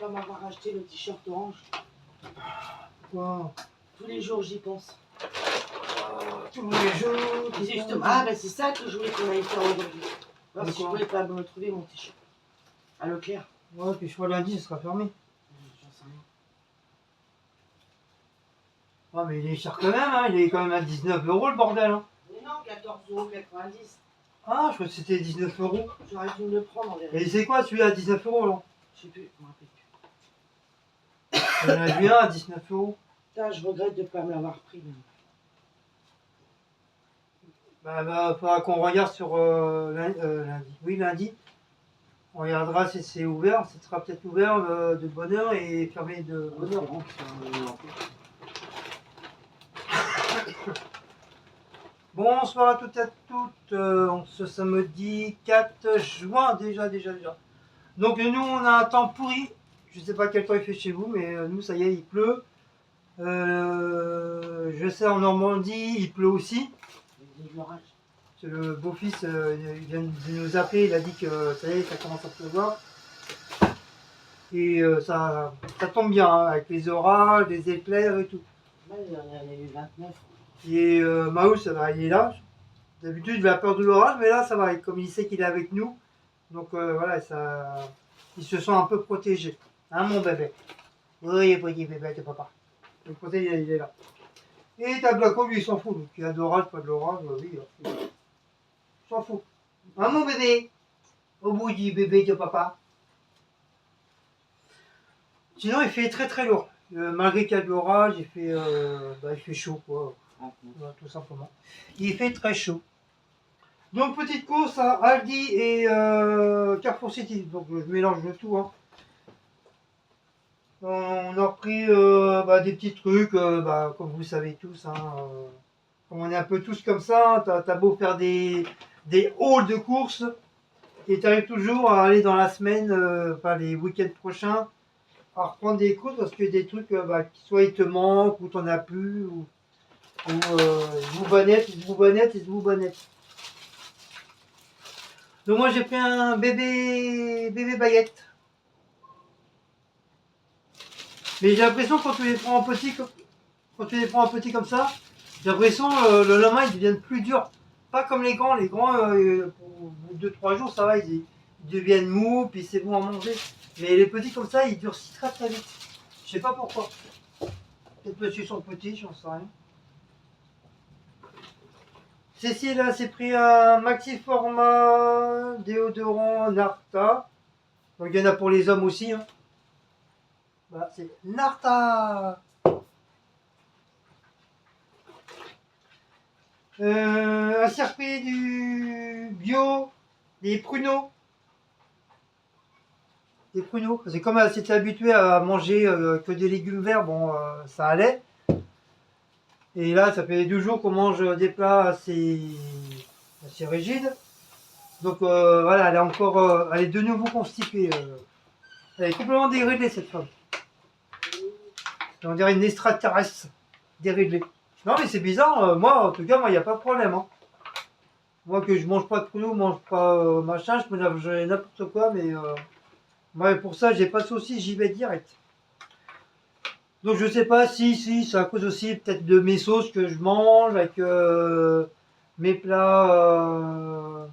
pas m'avoir acheté le t-shirt orange. Quoi? Tous les jours, j'y pense. Tous les jours. Justement. Ah, ben c'est ça que je voulais qu'on aille faire aujourd'hui. Voir si je D'accord. pouvais pas me trouver mon t-shirt. À Leclerc. Ouais, puis je crois lundi, ce sera fermé. J'en sais rien. Ah, mais il est cher quand même, hein. Il est quand même à 19 € le bordel. Hein. Mais non, 14,90 €. Ah, je crois que c'était 19 €. J'aurais dû me le prendre en vérité. Et c'est quoi celui-là à 19 € là? Je sais plus, je me rappelle plus. Il y en a vu un à 19 €. Putain, je regrette de ne pas me l'avoir pris. Bah, faudra qu'on regarde sur lundi. Oui, lundi. On regardera si c'est ouvert. Ça sera peut-être ouvert de bonne heure et fermé de bonne heure. Bonsoir à toutes et à toutes. Ce samedi 4 juin déjà. Donc nous on a un temps pourri. Je sais pas quel temps il fait chez vous, mais nous ça y est, il pleut. Je sais en Normandie, il pleut aussi. Il y a de l'orage. Le beau-fils il vient de nous appeler, il a dit que ça y est, ça commence à pleuvoir. Et ça tombe bien, hein, avec les orages, les éclairs et tout. Ouais, il y en a eu 29. Et Maus, ça va, il est là. D'habitude, il a peur de l'orage, mais là, ça va. Comme il sait qu'il est avec nous, donc voilà, il se sent un peu protégé. Hein, mon bébé? Oui, petit bébé de papa. Le protégé, il est là. Et t'as Blanco, lui, il s'en fout. Donc, il y a de l'orage, pas de l'orage, oui. Il s'en fout. Hein, mon bébé? Au bout du bébé de papa. Sinon, il fait très lourd. Malgré qu'il y a de l'orage, il fait chaud, quoi. Voilà, tout simplement. Il fait très chaud. Donc, petite course à Aldi et Carrefour City. Donc, je mélange le tout. Hein. On a repris des petits trucs, comme vous savez tous. Hein, comme on est un peu tous comme ça, t'as beau faire des hauls de courses. Et tu arrives toujours à aller dans la semaine, les week-ends prochains, à reprendre des courses parce qu'il y a des trucs soit ils te manquent, ou t'en as plus, ou boubonnette. Donc moi j'ai pris un bébé baguette. Mais j'ai l'impression quand tu les prends en petit comme ça, j'ai l'impression le lendemain ils deviennent plus durs. Pas comme les grands, pour 2-3 jours ça va, ils deviennent mous, puis c'est bon à manger. Mais les petits comme ça, ils durcissent très vite. Je sais pas pourquoi. Peut-être parce qu'ils sont petits, j'en sais rien. Cécile là, s'est pris un maxi format déodorant Narta. Donc il y en a pour les hommes aussi. Hein. Voilà, c'est Narta. Un circuit du bio, des pruneaux. Des pruneaux. C'est comme elle s'était habituée à manger que des légumes verts, bon, ça allait. Et là, ça fait 2 jours qu'on mange des plats assez rigides. Donc voilà, elle est de nouveau constipée. Elle est complètement déréglée, cette femme. On dirait une extraterrestre déréglée. Non, mais c'est bizarre. Moi, en tout cas, il n'y a pas de problème. Hein. Moi, que je mange pas de pruneaux, mange pas machin, je peux manger n'importe quoi, mais pour ça, j'ai pas de soucis, j'y vais direct. Donc je sais pas si c'est à cause aussi peut-être de mes sauces que je mange avec mes plats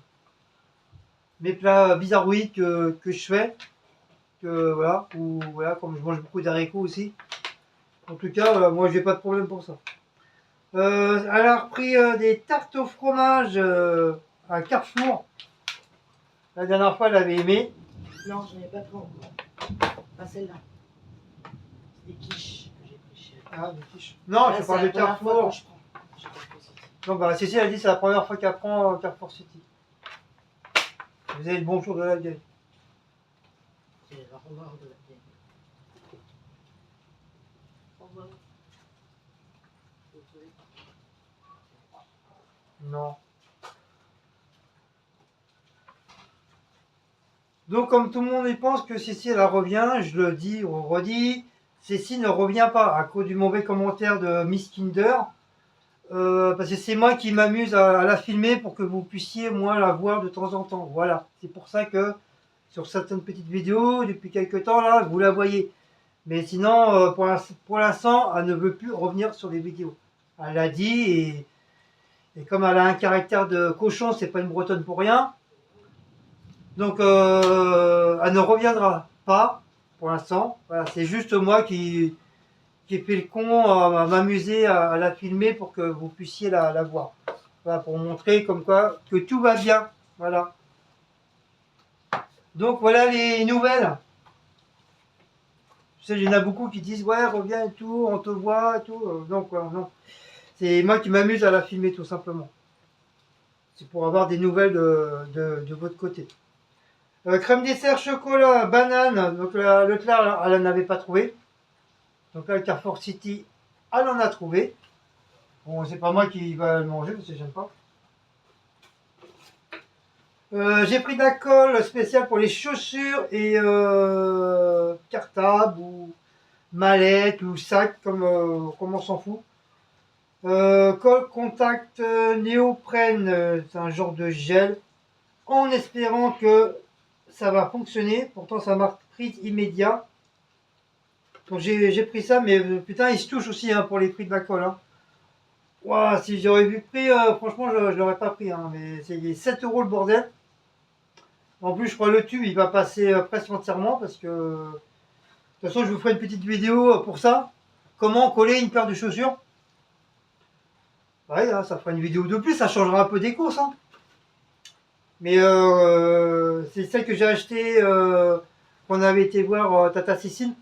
bizarroïdes que je fais. Voilà, ou voilà, comme je mange beaucoup d'haricots aussi. En tout cas, moi j'ai pas de problème pour ça. Elle a repris des tartes au fromage à Carrefour. La dernière fois, elle avait aimé. Non, je n'ai pas pris encore. Pas celle-là. C'est des quiches que j'ai pris chez elle. Ah, des quiches. Non, je parle de Carrefour. Non, Cécile a dit que c'est la première fois qu'elle prend Carrefour City. Vous avez le bonjour de la vieille. C'est la remords de la vieille. Au revoir. Non. Donc, comme tout le monde y pense que Cécile elle revient, je le dis ou redis, Cécile ne revient pas à cause du mauvais commentaire de Miss Kinder. Parce que c'est moi qui m'amuse à la filmer pour que vous puissiez, moi, la voir de temps en temps. Voilà. C'est pour ça que sur certaines petites vidéos depuis quelques temps là, vous la voyez. Mais sinon, pour l'instant, elle ne veut plus revenir sur les vidéos. Elle l'a dit et comme elle a un caractère de cochon, c'est pas une bretonne pour rien. Donc elle ne reviendra pas pour l'instant. Voilà, c'est juste moi qui ai fait le con à m'amuser à la filmer pour que vous puissiez la voir. Voilà, pour montrer comme quoi que tout va bien. Voilà. Donc voilà les nouvelles. Je sais, il y en a beaucoup qui disent ouais reviens et tout, on te voit et tout. Donc non. C'est moi qui m'amuse à la filmer tout simplement. C'est pour avoir des nouvelles de votre côté. Crème dessert chocolat, banane. Donc Leclerc, elle n'en avait pas trouvé. Donc là, Carrefour City, elle en a trouvé. Bon, c'est pas moi qui va le manger parce que j'aime pas. J'ai pris de la colle spéciale pour les chaussures et cartable ou mallette ou sac, comme on s'en fout. Colle contact néoprène, c'est un genre de gel, en espérant que ça va fonctionner. Pourtant, ça marque prise immédiat. Donc j'ai pris ça, mais putain, il se touche aussi hein, pour les prix de la colle. Hein. Ouah, si j'aurais vu le prix, franchement, je l'aurais pas pris. Hein, mais c'est 7 € le bordel. En plus, je crois que le tube, il va passer presque entièrement parce que... De toute façon, je vous ferai une petite vidéo pour ça. Comment coller une paire de chaussures. Ouais, hein, ça fera une vidéo de plus, ça changera un peu des courses. Hein. Mais c'est celle que j'ai achetée qu'on avait été voir Tata Cécile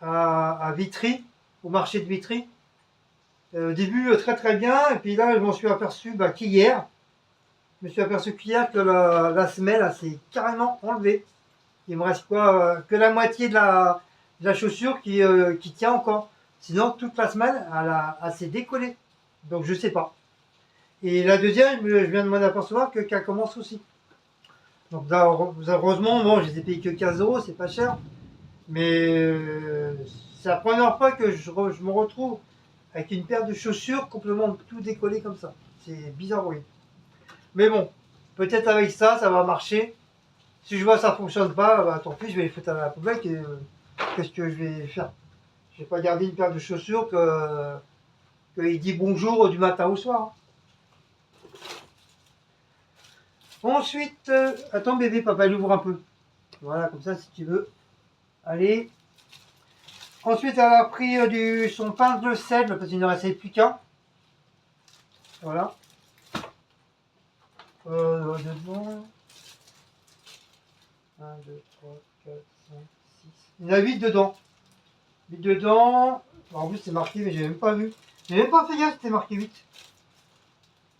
à Vitry, au marché de Vitry. Au début, très très bien. Et puis là, je m'en suis aperçu qu'hier. Je me suis aperçu qu'hier que la semelle s'est carrément enlevée. Il me reste quoi que la moitié de la chaussure qui tient encore. Sinon, toute la semelle, elle s'est décollée. Donc, je sais pas. Et la deuxième, je viens de m'en apercevoir qu'elle commence aussi. Donc, heureusement, bon, je les ai payés que 15 €, c'est pas cher. Mais c'est la première fois que je me retrouve avec une paire de chaussures complètement tout décollé comme ça. C'est bizarre, oui. Mais bon, peut-être avec ça, ça va marcher. Si je vois que ça fonctionne pas, tant pis, je vais les foutre à la poubelle. Qu'est-ce que je vais faire? Je vais pas garder une paire de chaussures qu'il dit bonjour du matin au soir. Ensuite, attends bébé, papa l'ouvre un peu. Voilà, comme ça si tu veux. Allez. Ensuite, elle a pris son pain de sel parce qu'il ne restait plus qu'un. Voilà. Dedans. 1, 2, 3, 4, 5, 6. Il y en a 8 dedans. 8 dedans. En plus, c'est marqué, mais j'ai même pas vu. J'ai même pas fait gaffe que c'était marqué 8.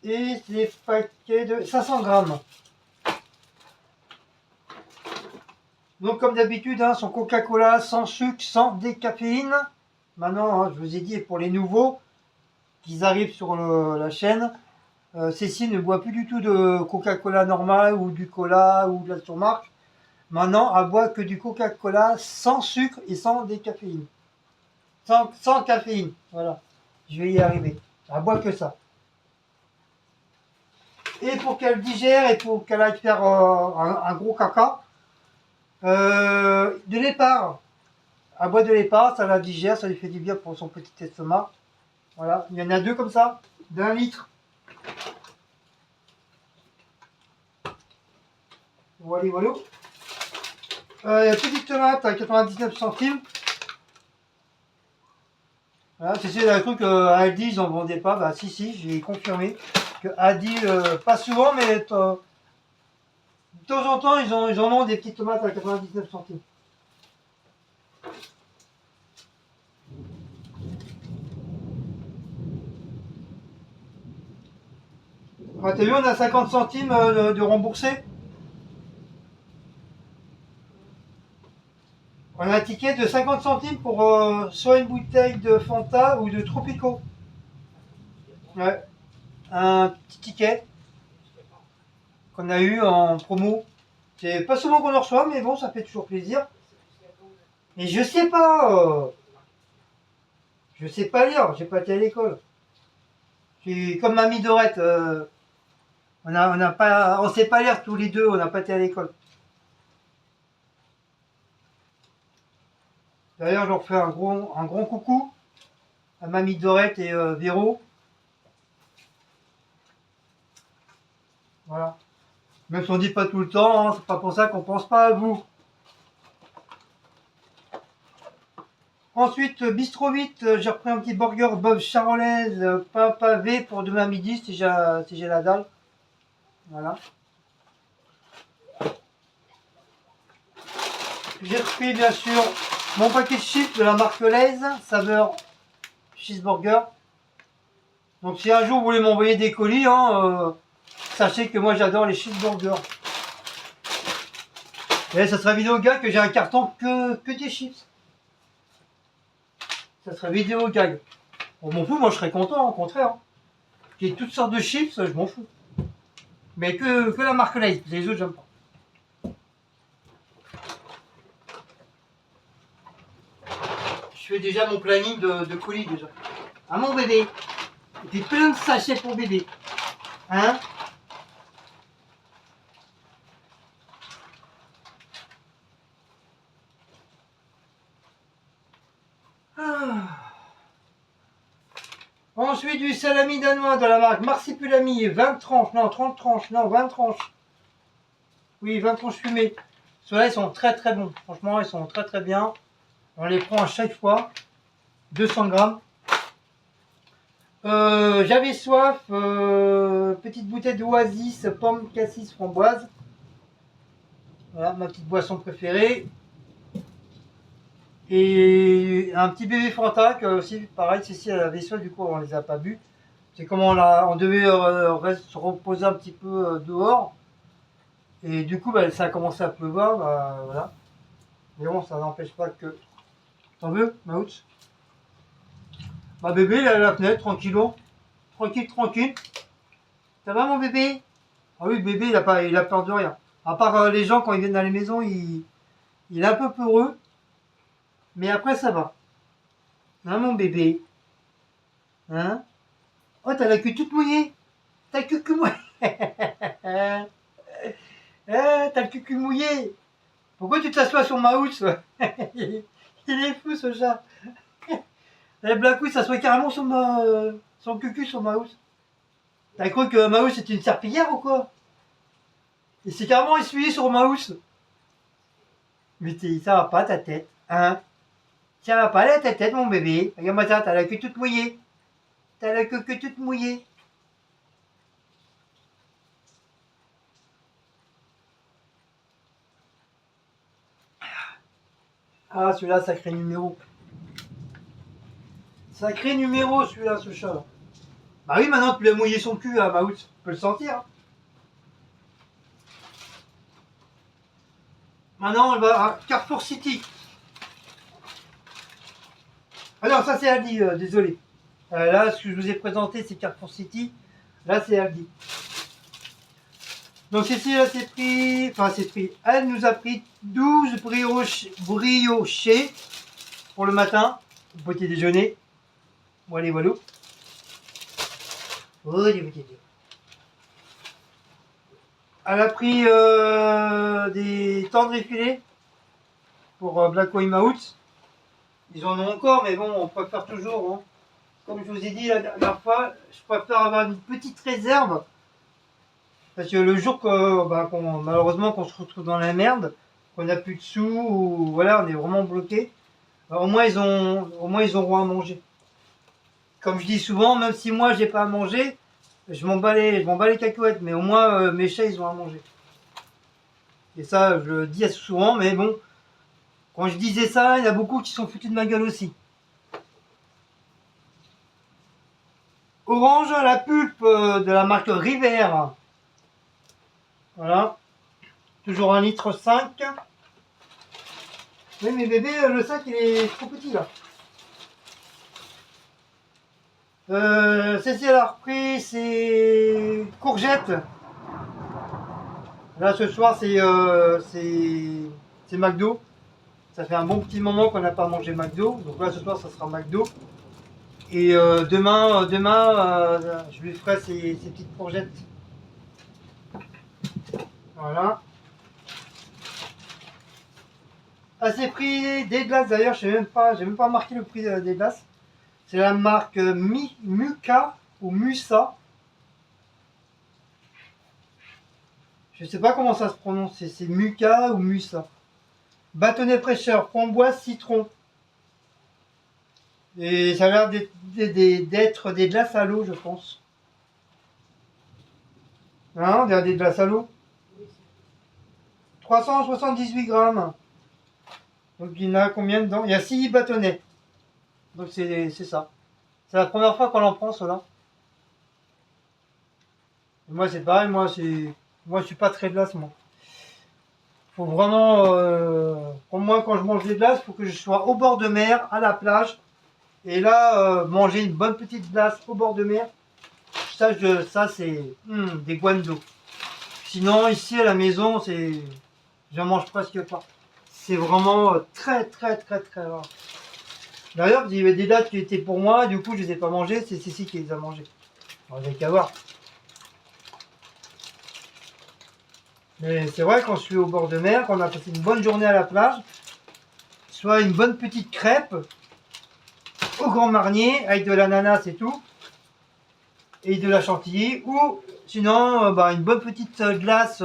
Et c'est des paquets de 500 grammes. Donc, comme d'habitude, hein, son Coca-Cola sans sucre, sans décaféine. Maintenant, hein, je vous ai dit, pour les nouveaux qui arrivent sur la chaîne, Cécile ne boit plus du tout de Coca-Cola normal ou du cola ou de la surmarque. Maintenant, elle boit que du Coca-Cola sans sucre et sans décaféine. Sans caféine, voilà. Je vais y arriver. Elle boit que ça. Et pour qu'elle digère et pour qu'elle aille faire un gros caca, de l'épar. Elle boit de l'épar, ça la digère, ça lui fait du bien pour son petit estomac. Voilà, il y en a 2 comme ça, d'1 litre. Voilà, voilà. Petite tomate à 99 centimes. Voilà, c'est un truc à Aldi, ils n'en vendaient pas. Bah si, j'ai confirmé que Aldi, pas souvent, mais de temps en temps, ils en ont des petites tomates à 99 centimes. Ah, t'as vu, on a 50 centimes de remboursé. On a un ticket de 50 centimes pour soit une bouteille de Fanta ou de Tropico. Ouais. Un petit ticket qu'on a eu en promo. C'est pas souvent qu'on en reçoit, mais bon, ça fait toujours plaisir. Mais je sais pas. Je sais pas lire, j'ai pas été à l'école. Comme mamie Dorette. On sait pas lire tous les deux, on n'a pas été à l'école. D'ailleurs, je leur fais un grand coucou à Mamie Dorette et Véro. Voilà. Même si on dit pas tout le temps, hein, c'est pas pour ça qu'on pense pas à vous. Ensuite, bistro vite, j'ai repris un petit burger Bob Charolaise, pain pavé pour demain midi si j'ai la dalle. Voilà. J'ai repris bien sûr mon paquet de chips de la marque Lay's, saveur cheeseburger. Donc si un jour vous voulez m'envoyer des colis, hein, sachez que moi j'adore les cheeseburgers. Et ça sera vidéo gag que j'ai un carton que des chips. Ça serait vidéo gag. On m'en fout, moi je serais content, au contraire. Qu'il y ait toutes sortes de chips, je m'en fous. Mais que la marque Lay's, les autres j'aime pas. Je fais déjà mon planning de colis déjà. À mon bébé. Et puis plein de sachets pour bébé. Hein? Ah. Ensuite du salami danois de la marque Marsipulami, 20 tranches, non 30 tranches, non 20 tranches. Oui, 20 tranches fumées. Ceux-là ils sont très très bons. Franchement, ils sont très très bien. On les prend à chaque fois. 200 grammes. J'avais soif. Petite bouteille d'Oasis, pomme, cassis, framboise. Voilà, ma petite boisson préférée. Et un petit bébé Fanta, aussi, pareil, Cécile elle avait soif, du coup on les a pas bu. C'est comme on devait se reposer un petit peu dehors. Et du coup, bah, ça a commencé à pleuvoir, bah, voilà. Mais bon, ça n'empêche pas que... T'en veux, Maouts? Ma bébé, il est à la fenêtre, tranquillon. Tranquille, tranquille. Ça va, mon bébé? Ah oui, le bébé, il a peur de rien. À part les gens, quand ils viennent dans les maisons, il est un peu peureux. Mais après, ça va. Hein, mon bébé? Hein? Oh, t'as la queue toute mouillée. T'as le cul mouillé. T'as le cul mouillé. Pourquoi tu t'assois sur ma housse? Il est fou, ce chat. Eh, Blackou, ça s'assoit carrément sur son cucu sur ma housse. T'as cru que ma housse c'était une serpillière ou quoi? Il s'est carrément essuyé sur ma housse. Mais ça va pas ta tête, hein? Ça va pas ta tête, mon bébé. Regarde-moi ça, t'as la queue toute mouillée. T'as la queue toute mouillée. Ah, celui-là, sacré numéro. Sacré numéro, celui-là, ce chat. Bah oui, maintenant tu lui as mouillé son cul à Maout. Tu peux le sentir. Hein. Maintenant, on va à Carrefour City. Ah non, ça c'est Aldi, désolé. Là, ce que je vous ai présenté, c'est Carrefour City. Là, c'est Aldi. Donc ici, là, c'est pris... Enfin, c'est pris. Elle nous a pris 12 briochés pour le matin, au petit déjeuner. Voilà, voilà. Oh, les petits. Elle a pris des tendres effilés pour Blacko et Maout. Ils en ont encore, mais bon, on préfère toujours. Hein. Comme je vous ai dit la dernière fois, je préfère avoir une petite réserve. Parce que le jour malheureusement qu'on se retrouve dans la merde, qu'on n'a plus de sous, ou voilà, on est vraiment bloqué, au moins ils auront à manger. Comme je dis souvent, même si moi j'ai pas à manger, je m'en bats les cacahuètes, mais au moins mes chats ils ont à manger. Et ça, je le dis assez souvent, mais bon, quand je disais ça, il y a beaucoup qui sont foutus de ma gueule aussi. Orange, la pulpe de la marque River. Voilà. Toujours 1,5 litre. Oui, mais bébé, le sac il est trop petit là. Celle-ci elle a repris ses courgettes. Là ce soir c'est McDo. Ça fait un bon petit moment qu'on n'a pas mangé McDo. Donc là ce soir ça sera McDo. Et demain je lui ferai ses petites courgettes. Voilà. À ces prix des glaces d'ailleurs, j'ai même pas marqué le prix des glaces. C'est la marque Muka ou Musa. Je sais pas comment ça se prononce, c'est Muka ou Musa. Bâtonnet fraîcheur, framboise, citron. Et ça a l'air d'être des glaces à l'eau, je pense. Hein, on dirait des glaces à l'eau. 378 grammes. Donc il y en a combien dedans? Il y a 6 bâtonnets. Donc c'est ça. C'est la première fois qu'on en prend cela. Et moi c'est pareil, moi je suis pas très glace moi. Faut vraiment pour moi quand je mange des glaces, faut que je sois au bord de mer, à la plage. Et là manger une bonne petite glace au bord de mer, ça c'est des guandos. Sinon ici à la maison, j'en mange presque pas. C'est vraiment très rare. D'ailleurs, il y avait des dates qui étaient pour moi, du coup je les ai pas mangées, c'est Cécile qui les a mangées. On n'avait qu'à voir. Mais c'est vrai, quand je suis au bord de mer, quand on a passé une bonne journée à la plage, soit une bonne petite crêpe au Grand Marnier avec de l'ananas et tout, et de la chantilly, ou sinon une bonne petite glace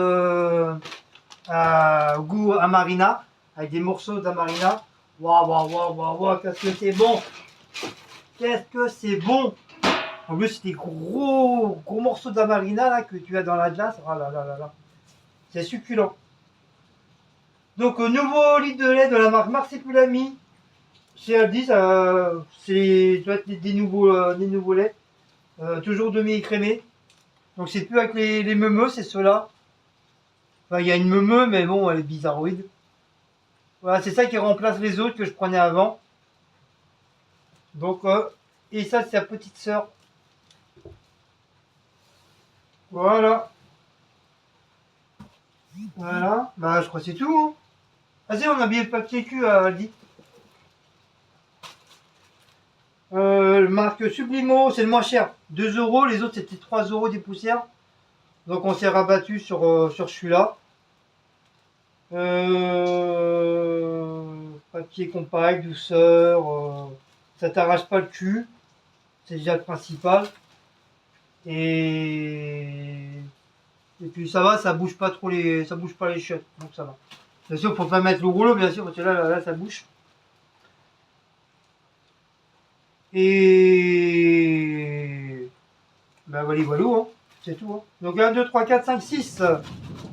à goût amarina, avec des morceaux d'amarina. Waouh, qu'est-ce que c'est bon! Qu'est-ce que c'est bon! En plus, c'est des gros morceaux d'amarina là que tu as dans la glace. Oh là là là là. C'est succulent. Donc, nouveau litre de lait de la marque Marsupilami. Chez Aldi, ça doit être des nouveaux laits. Toujours demi-écrémés. Donc, c'est plus avec les meumeux, c'est ceux-là. Enfin, il y a une meumeux, mais bon, elle est bizarroïde. Voilà, c'est ça qui remplace les autres que je prenais avant. Donc, et ça, c'est la petite sœur. Voilà. Voilà. Bah, je crois que c'est tout. Hein. Vas-y, on a bien le papier cul à Aldi. Marque Sublimo, c'est le moins cher. 2 euros, les autres c'était 3 euros des poussières. Donc on s'est rabattu sur celui-là. Papier compact, douceur, ça t'arrache pas le cul. C'est déjà le principal. Et puis ça va, ça bouge pas trop ça bouge pas les chiottes, donc ça va. Bien sûr, faut pas mettre le rouleau, bien sûr, parce que là ça bouge. Et ben voilà, hein. C'est tout. Hein. Donc 1, 2, 3, 4, 5, 6.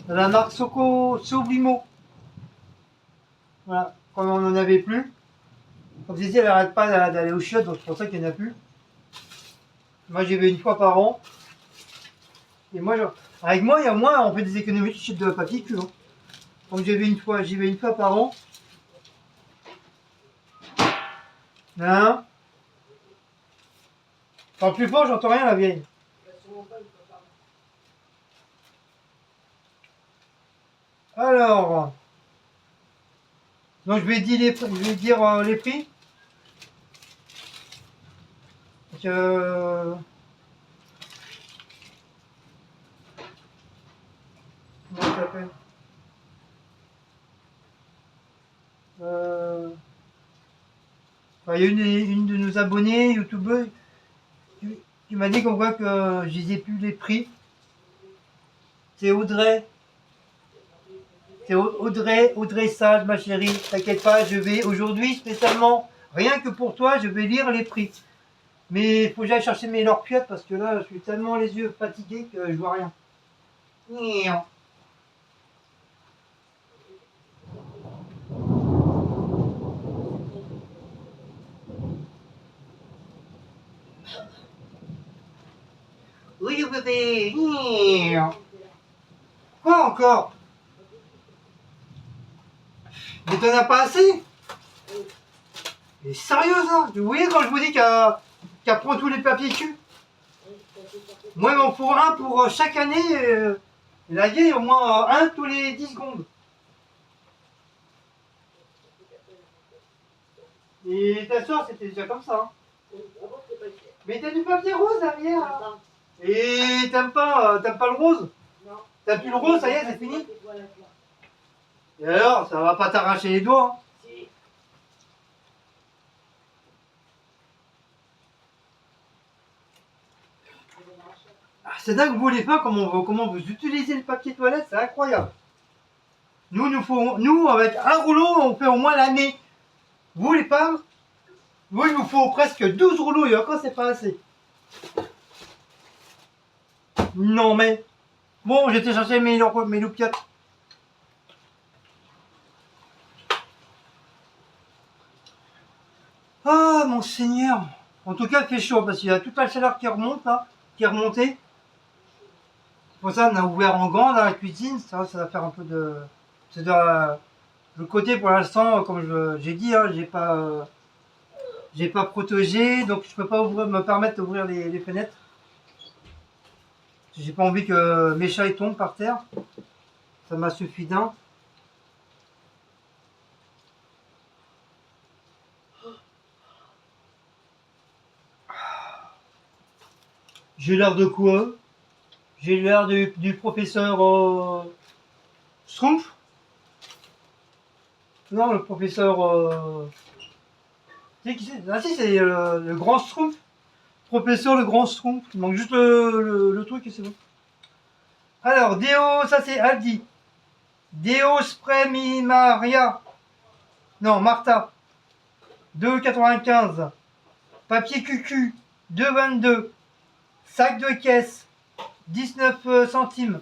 La marque Sublimo. Voilà, comme on n'en avait plus. Comme je disais, elle n'arrête pas d'aller aux chiottes, donc c'est pour ça qu'il n'y en a plus. Moi j'y vais une fois par an. Et moi, avec moi, il y a moins, on fait des économies de chiottes de papier cul. Hein. Comme j'y vais une fois par an. Hein? Parle plus fort, j'entends rien la vieille. Alors, donc je vais dire les prix. Donc, comment ça s'appelle? Il y a une de nos abonnés, youtubeurs, qui m'a dit qu'on voit que je disais plus les prix. C'est Audrey. C'est Audrey Sage, ma chérie. T'inquiète pas, je vais aujourd'hui spécialement, rien que pour toi, je vais lire les prix. Mais il faut que j'aille chercher mes lorpiottes parce que là, je suis tellement les yeux fatigués que je vois rien. Oui, bébé. Quoi encore? Mais t'en as pas assez? Mais sérieux ça? Vous voyez quand je vous dis qu'elle prend tous les papiers cul? Moi il m'en faut un pour chaque année. La vieille au moins un tous les 10 secondes. Et ta soeur c'était déjà comme ça. Hein. Mais t'as du papier rose derrière. Hein. Et t'aimes pas le rose? T'as plus le rose, ça y est, c'est fini? Et alors, ça va pas t'arracher les doigts. Hein. C'est dingue, vous les femmes, comment vous utilisez le papier toilette, c'est incroyable. Nous, avec un rouleau, on fait au moins l'année. Vous, les femmes, vous, il vous faut presque 12 rouleaux et encore, c'est pas assez. Non, mais... Bon, j'étais chercher mes loupiottes. Ah, mon Seigneur. En tout cas, il fait chaud parce qu'il y a toute la chaleur qui remonte, là, qui est remontée. Pour ça, on a ouvert en grand dans la cuisine. Ça va faire un peu de... C'est le côté, pour l'instant, comme j'ai dit, hein, j'ai pas protégé, donc je peux pas me permettre d'ouvrir les fenêtres. J'ai pas envie que mes chats ils tombent par terre. Ça m'a suffi d'un. J'ai l'air de quoi? J'ai l'air du professeur Schtroumpf. Non, le professeur... Tu sais qui c'est? Ah si, c'est le grand Schtroumpf. Professeur le grand Schtroumpf. Il manque juste le truc et c'est bon. Alors, Déo, ça c'est Aldi. Déo Spray Maria. Non, Martha. 2,95. Papier cucu. 2,22. Sac de caisse. 19 centimes.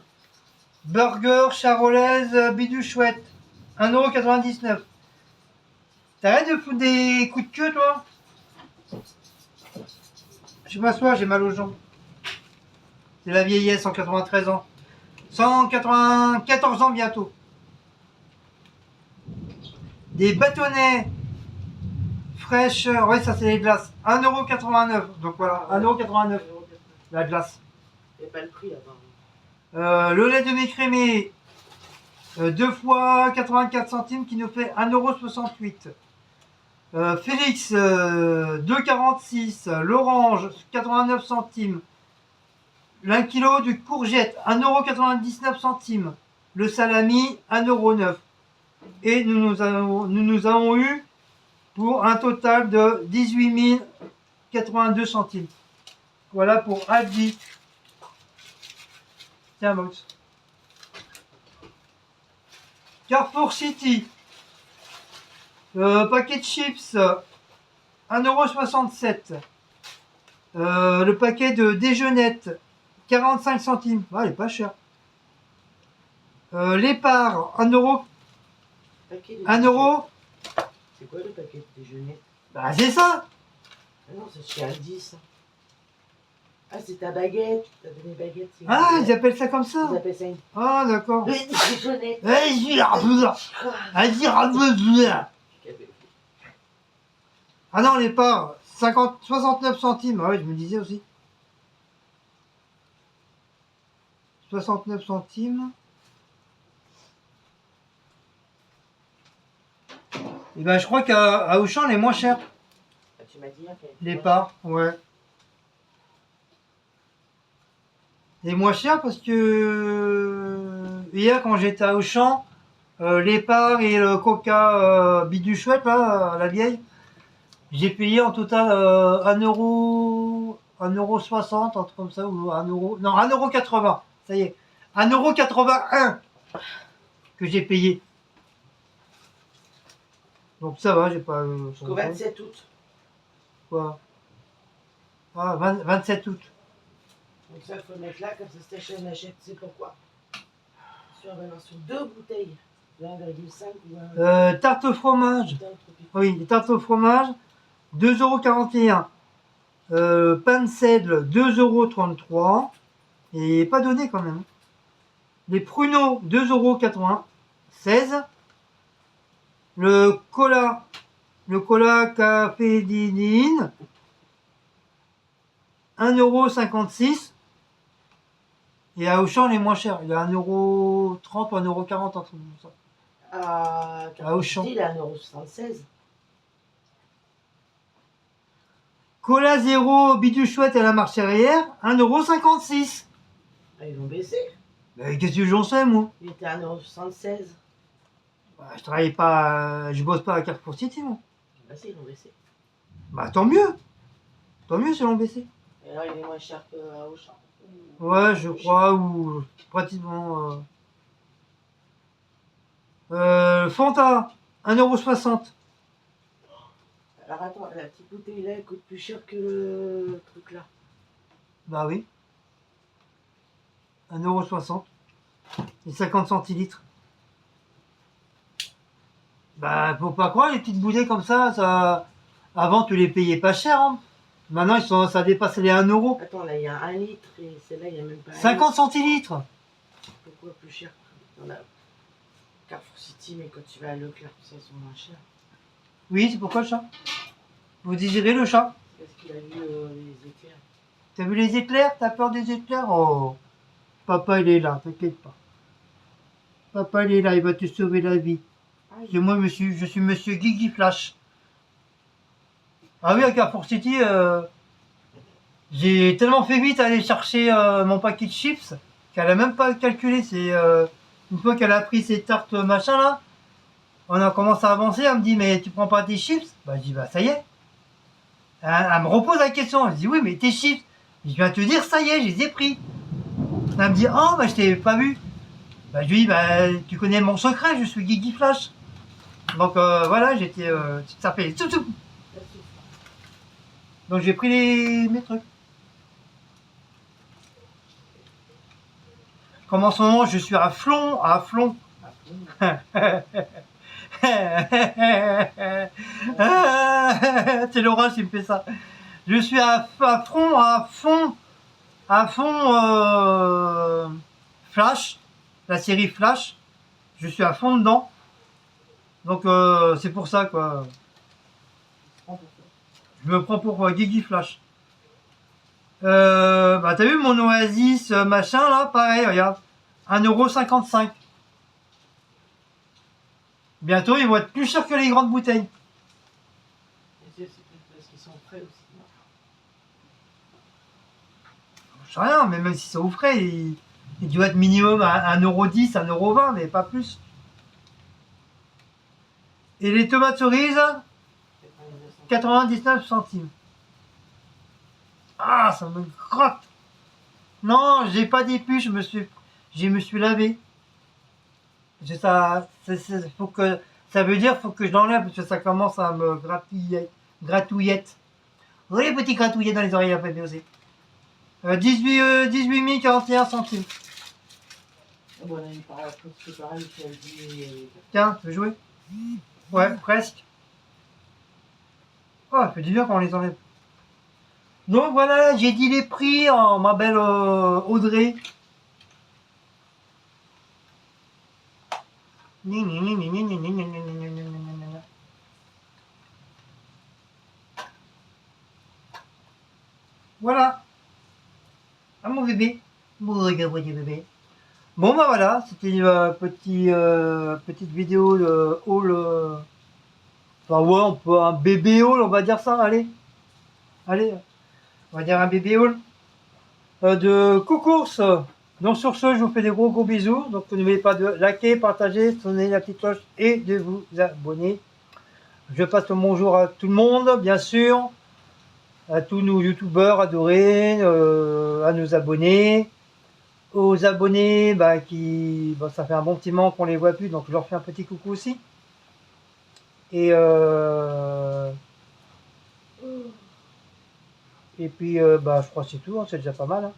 Burger charolaise bidou chouette. 1,99 €. T'arrêtes de foutre des coups de queue, toi? Je m'assois, j'ai mal aux jambes. C'est la vieillesse, 193 ans. 194 ans bientôt. Des bâtonnets fraîcheurs. Ouais, ça c'est les glaces. 1,89 €. Donc voilà, 1,89 € la glace. Il n'y a pas le prix avant. Le lait demi-crémé. 2 fois 84 centimes qui nous fait 1,68 €. Félix, 2,46 €. L'orange, 89 centimes. L'1 kg de courgette, 1,99 €. Le salami, 1,09 €. Et nous avons eu pour un total de 18 082 centimes. Voilà pour Aldi. Tiens, Max. Carrefour City. Paquet de chips, 1,67 €. Le paquet de déjeunettes, 45 centimes. Ah, il est pas cher. L'épar, 1 €. 1 €. C'est quoi le paquet de déjeuner? Bah, c'est ça. Ah non, c'est chez Aldi, ça. Ah, c'est ta baguette. T'as donné baguette. Ah, ils appellent ça comme ça. Ils appellent ça une... Ah, d'accord. Le déjeuner. Ah non, l'épar, 69 centimes. Ah oui, je me disais aussi. 69 centimes. Et ben, je crois qu'à Auchan, elle est moins chère. Ah, tu m'as dit, hein, L'épar, ouais. Elle est moins chère parce que hier, quand j'étais à Auchan, l'épar et le coca bidou chouette, là, la vieille, j'ai payé en total 1,60 €, un truc comme ça, ou 1 €. Non, 1,80 €. Ça y est. 1,81 € que j'ai payé. Donc ça va, j'ai pas... Jusqu'au 27 août. Quoi? Ah, 27 août. Donc ça, il faut le mettre là, comme ça, cette chaîne achète, tu sais pourquoi? Sur 2 bouteilles. De 1,5 ou 1... Tarte au fromage. Oui, des tartes au fromage, 2,41 €. Pain de seigle, 2,33 €. Et pas donné quand même. Les pruneaux, 2,96 €. Le cola caféine, 1,56 €. Et à Auchan, il est moins cher. Il est à 1,30 € ou 1,40 €, un truc comme ça. À Auchan. Il est à 1,76 €. Cola zéro bidou chouette à la marche arrière, 1,56 €. Ah, ils l'ont baissé. Mais qu'est-ce que j'en sais, moi? Il était à 1,76 €. Bah, je travaille pas, je bosse pas à Carrefour City, moi. Bah, si, ils l'ont baissé. Bah, tant mieux. Tant mieux si l'on baissé. Et alors, il est moins cher qu'à Auchan. Ouais, je crois, ou pratiquement. Fanta, 1,60 €. Alors attends, la petite bouteille là, elle coûte plus cher que le truc là. Bah oui. 1,60 € et 50 centilitres. Bah, faut pas croire, les petites bouteilles comme ça, avant tu les payais pas cher, hein. Maintenant, ça dépasse les 1 €. Attends, là, il y a 1 litre et celle-là, il n'y a même pas 50 centilitres. Pourquoi plus cher? On a Carrefour City, mais quand tu vas à Leclerc, tout ça, ils sont moins chers. Oui, c'est pourquoi le chat? Vous désirez le chat? Parce qu'il a vu les éclairs. T'as vu les éclairs? T'as peur des éclairs? Oh, papa il est là, t'inquiète pas. Papa il est là, il va te sauver la vie. C'est moi, je suis monsieur Guigui Flash. Ah oui, à Carrefour City, j'ai tellement fait vite à aller chercher mon paquet de chips qu'elle a même pas calculé. C'est une fois qu'elle a pris ses tartes machin là, on a commencé à avancer. Elle me dit mais tu prends pas tes chips? Bah je dis bah ça y est. Elle me repose la question. Je dis oui mais tes chips. Je viens te dire ça y est, je les ai pris. Elle me dit oh bah je t'ai pas vu. Bah je lui dis bah tu connais mon secret, je suis Guigui Flash. Donc voilà, j'étais ça fait tout. Donc j'ai pris mes trucs. Comme en ce moment je suis à flon. C'est l'orage qui me fait ça. Je suis à fond Flash, la série Flash. Je suis à fond dedans. Donc c'est pour ça quoi. Je me prends pour Guigui Flash. Bah t'as vu mon Oasis machin là, pareil, regarde. 1,55 €. Bientôt ils vont être plus chers que les grandes bouteilles. C'est parce qu'ils sont frais aussi. Je sais rien, mais même si c'est au frais, il doit être minimum à 1,10 €, 1,20 €, mais pas plus. Et les tomates cerises, 99 centimes. Ah, ça me gratte. Non, j'ai pas d'épluche, je me suis lavé. Faut que, ça veut dire faut que je l'enlève parce que ça commence à me gratouillette. Oui, les petits gratouillettes dans les oreilles à bébé aussi. 18 041 centimes. Bon, là, il parle presque pareil qu'elle dit. Tiens, tu veux jouer? Ouais, presque. Oh, ça fait du bien quand on les enlève. Donc voilà, j'ai dit les prix en ma belle Audrey. Voilà. Ah mon bébé. Bon, bébé. Bon bah voilà, c'était une petite vidéo de haul. Enfin ouais, on peut un bébé haul, on va dire ça, allez. Allez, on va dire un bébé haul de Coucours. Donc sur ce, je vous fais des gros bisous. Donc n'oubliez pas de liker, partager, sonner la petite cloche et de vous abonner. Je passe le bonjour à tout le monde, bien sûr, à tous nos youtubeurs adorés, à nos abonnés, aux abonnés ça fait un bon petit moment qu'on les voit plus, donc je leur fais un petit coucou aussi. Et puis je crois que c'est tout, hein, c'est déjà pas mal. Hein.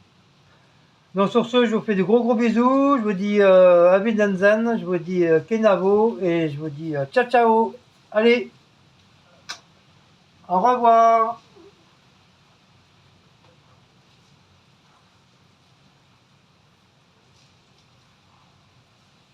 Donc sur ce, je vous fais de gros bisous, je vous dis Avidanzan, je vous dis Kenavo et je vous dis ciao ciao. Allez, au revoir.